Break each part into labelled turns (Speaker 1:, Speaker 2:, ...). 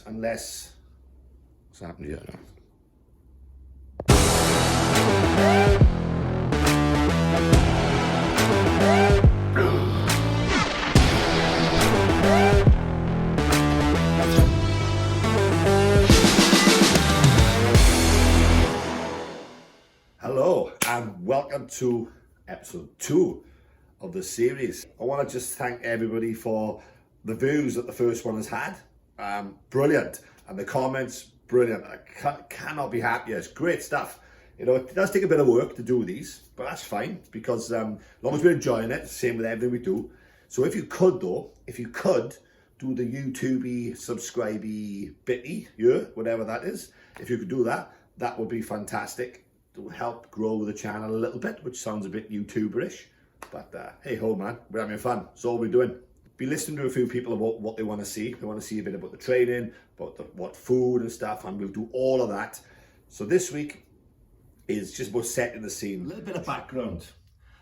Speaker 1: unless, what's happened here now? Hello and welcome to episode 2 of the series. I want to just thank everybody for the views that the first one has had. Brilliant. And the comments, brilliant. I cannot be happier. It's great stuff. You know, it does take a bit of work to do these, but that's fine because as long as we're enjoying it, same with everything we do. So if you could do the YouTube-y, subscribe-y, bitty, yeah, whatever that is. If you could do that, that would be fantastic. It will help grow the channel a little bit, which sounds a bit YouTuberish. But hey ho man, we're having fun. That's all we're doing. Be listening to a few people about what they want to see. They want to see a bit about the training, about what food and stuff, and we'll do all of that. So this week is just about setting the scene. A little bit of background,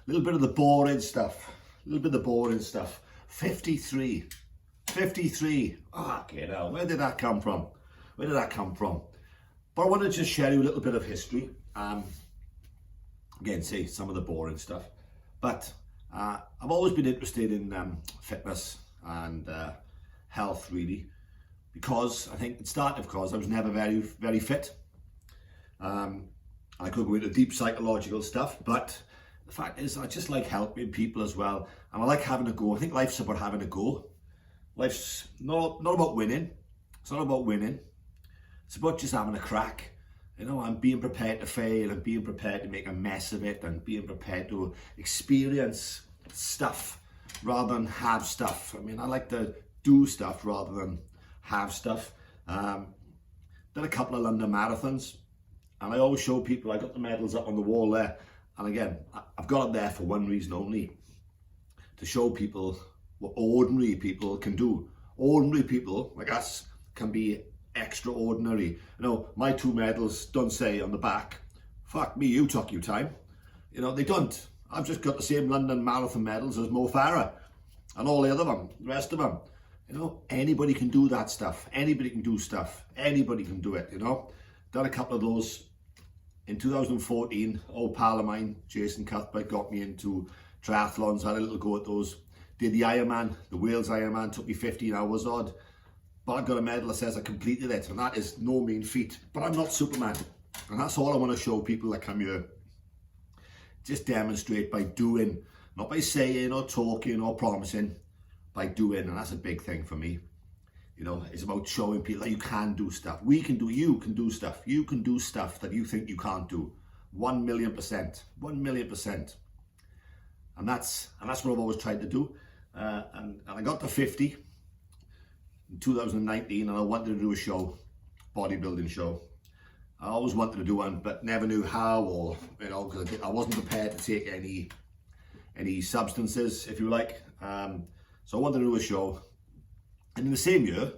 Speaker 1: a little bit of the boring stuff, 53. Ah, get out. Where did that come from? But I want to just share you a little bit of history. Again, say some of the boring stuff. But I've always been interested in fitness and health, really, because I think it started because I was never very fit. I could go into deep psychological stuff, but the fact is I just like helping people as well, and I like having a go. I think life's about having a go. Life's not about winning. It's not about winning. It's about just having a crack. You know, I'm being prepared to fail, and being prepared to make a mess of it, and being prepared to experience stuff rather than have stuff. I mean, I like to do stuff rather than have stuff. Did a couple of London marathons, and I always show people, I got the medals up on the wall there, and again, I've got it there for one reason only, to show people what ordinary people can do. Ordinary people like us can be extraordinary. You know, my 2 medals don't say on the back, fuck me, you took your time. You know, they don't. I've just got the same London Marathon medals as Mo Farah and all the other them, the rest of them. You know, anybody can do that stuff. Anybody can do stuff. Anybody can do it, you know. Done a couple of those. In 2014, old pal of mine, Jason Cuthbert, got me into triathlons. Had a little go at those. Did the Ironman, the Wales Ironman, took me 15 hours odd. But I've got a medal that says I completed it, and that is no mean feat. But I'm not Superman, and that's all I want to show people that come here. Just demonstrate by doing, not by saying or talking or promising, by doing, and that's a big thing for me. You know, it's about showing people that you can do stuff. You can do stuff. You can do stuff that you think you can't do. 1,000,000%, 1,000,000%. And that's what I've always tried to do. And I got to 50. In 2019, and I wanted to do a show, bodybuilding show. I always wanted to do one, but never knew how, or you know, because I wasn't prepared to take any substances, if you like. So I wanted to do a show, and in the same year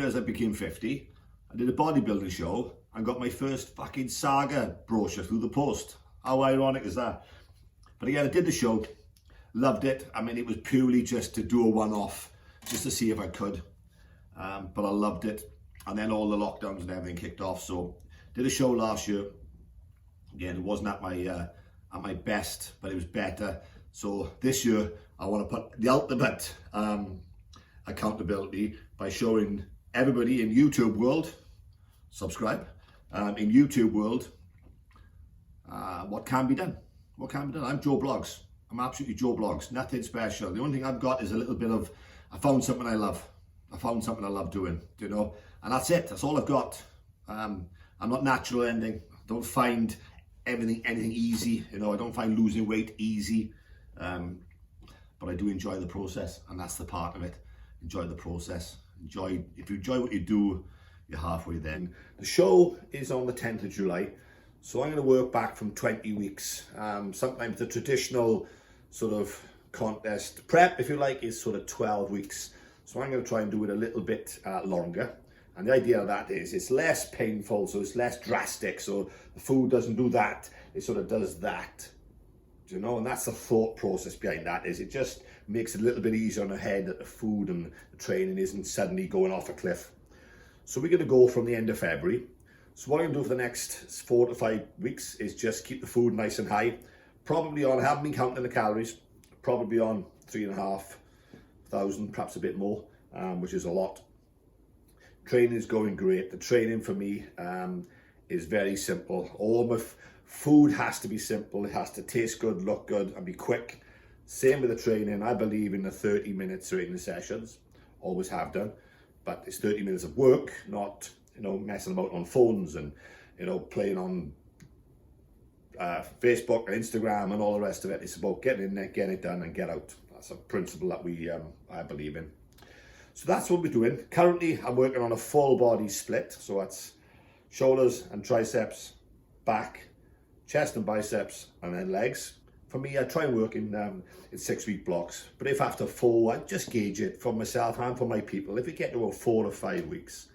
Speaker 1: as I became 50, I did a bodybuilding show and got my first fucking Saga brochure through the post. How ironic is that? But again, I did the show, loved it. I mean, it was purely just to do a one-off, just to see if I could. But I loved it, and then all the lockdowns and everything kicked off. So did a show last year. Again, it wasn't at my best, but it was better. So this year I want to put the ultimate accountability by showing everybody in YouTube world, subscribe, in YouTube world, what can be done. What can be done. I'm Joe Blogs. I'm absolutely Joe Blogs. Nothing special. The only thing I've got is a little bit of, I found something I love. I found something I love doing, you know, and that's it. That's all I've got. I'm not natural ending. I don't find anything easy, you know. I don't find losing weight easy, but I do enjoy the process, and that's the part of it. Enjoy the process. If you enjoy what you do, you're halfway there. The show is on the 10th of July, so I'm going to work back from 20 weeks. Sometimes the traditional sort of contest prep, if you like, is sort of 12 weeks. So I'm going to try and do it a little bit longer. And the idea of that is it's less painful, so it's less drastic. So the food doesn't do that, it sort of does that. Do you know? And that's the thought process behind that, is it just makes it a little bit easier on the head that the food and the training isn't suddenly going off a cliff. So we're going to go from the end of February. So what I'm going to do for the next 4 to 5 weeks is just keep the food nice and high. Probably on, I haven't been counting the calories, probably on 3,500, perhaps a bit more, which is a lot. Training is going great. The training for me is very simple. All my food has to be simple. It has to taste good, look good, and be quick. Same with the training. I believe in the 30-minute training sessions. Always have done. But it's 30 minutes of work, not, you know, messing about on phones and, you know, playing on Facebook and Instagram and all the rest of it. It's about getting in there, getting it done, and get out. That's a principle that I believe in. So that's what we're doing. Currently, I'm working on a full body split. So that's shoulders and triceps, back, chest and biceps, and then legs. For me, I try and work in 6-week blocks. But if after 4, I just gauge it for myself and for my people. If we get to about 4 or 5 weeks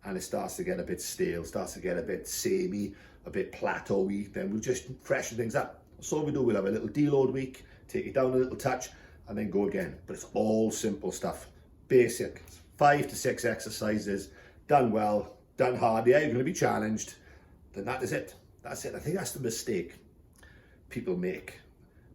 Speaker 1: and it starts to get a bit stale, starts to get a bit samey, a bit plateau-y, then we'll just freshen things up. So we do, we'll have a little deload week, take it down a little touch, and then go again. But it's all simple stuff. Basic, 5 to 6 exercises, done well, done hard. Yeah, you're going to be challenged. Then that is it. That's it. I think that's the mistake people make.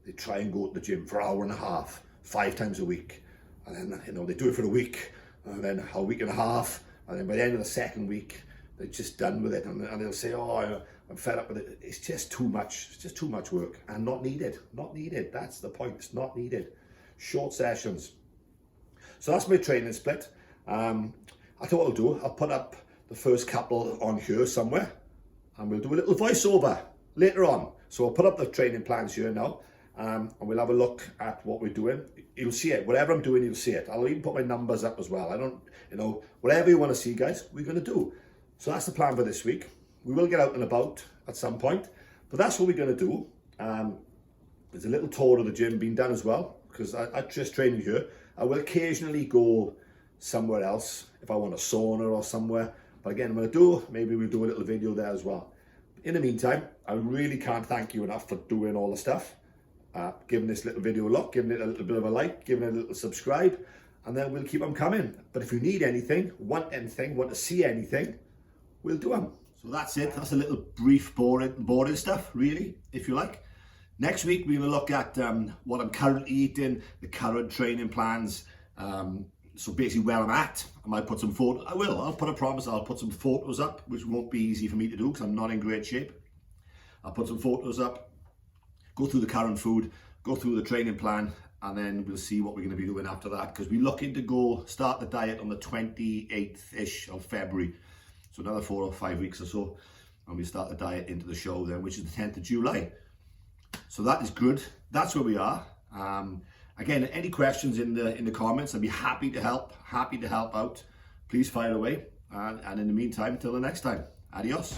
Speaker 1: They try and go to the gym for an hour and a half, 5 times a week. And then, you know, they do it for a week, and then a week and a half. And then by the end of the 2nd week, they're just done with it. And they'll say, oh, I'm fed up with it. It's just too much. It's just too much work and not needed. Not needed. That's the point. It's not needed. Short sessions. So that's my training split. I thought what I'll do, I'll put up the first couple on here somewhere, and we'll do a little voiceover later on. So I'll put up the training plans here now, and we'll have a look at what we're doing. You'll see it. Whatever I'm doing, you'll see it. I'll even put my numbers up as well. I don't, you know, whatever you want to see, guys, we're going to do. So that's the plan for this week. We will get out and about at some point, but that's what we're going to do. There's a little tour of the gym being done as well, because I just training here. I will occasionally go somewhere else if I want a sauna or somewhere. But again, when I do, maybe we'll do a little video there as well. In the meantime, I really can't thank you enough for doing all the stuff. Giving this little video a look, giving it a little bit of a like, giving it a little subscribe, and then we'll keep them coming. But if you need anything, want to see anything, we'll do them. So that's it. That's a little brief, boring stuff, really, if you like. Next week, we're going to look at what I'm currently eating, the current training plans. So basically where I'm at. I might put some photos. I'll put some photos up, which won't be easy for me to do because I'm not in great shape. I'll put some photos up, go through the current food, go through the training plan, and then we'll see what we're going to be doing after that, because we're looking to start the diet on the 28th-ish of February. So another 4 or 5 weeks or so, and we start the diet into the show then, which is the 10th of July. So that is good. That's where we are. Again, any questions in the comments, I'd be happy to help out. Please fire away. And in the meantime, till the next time, adios.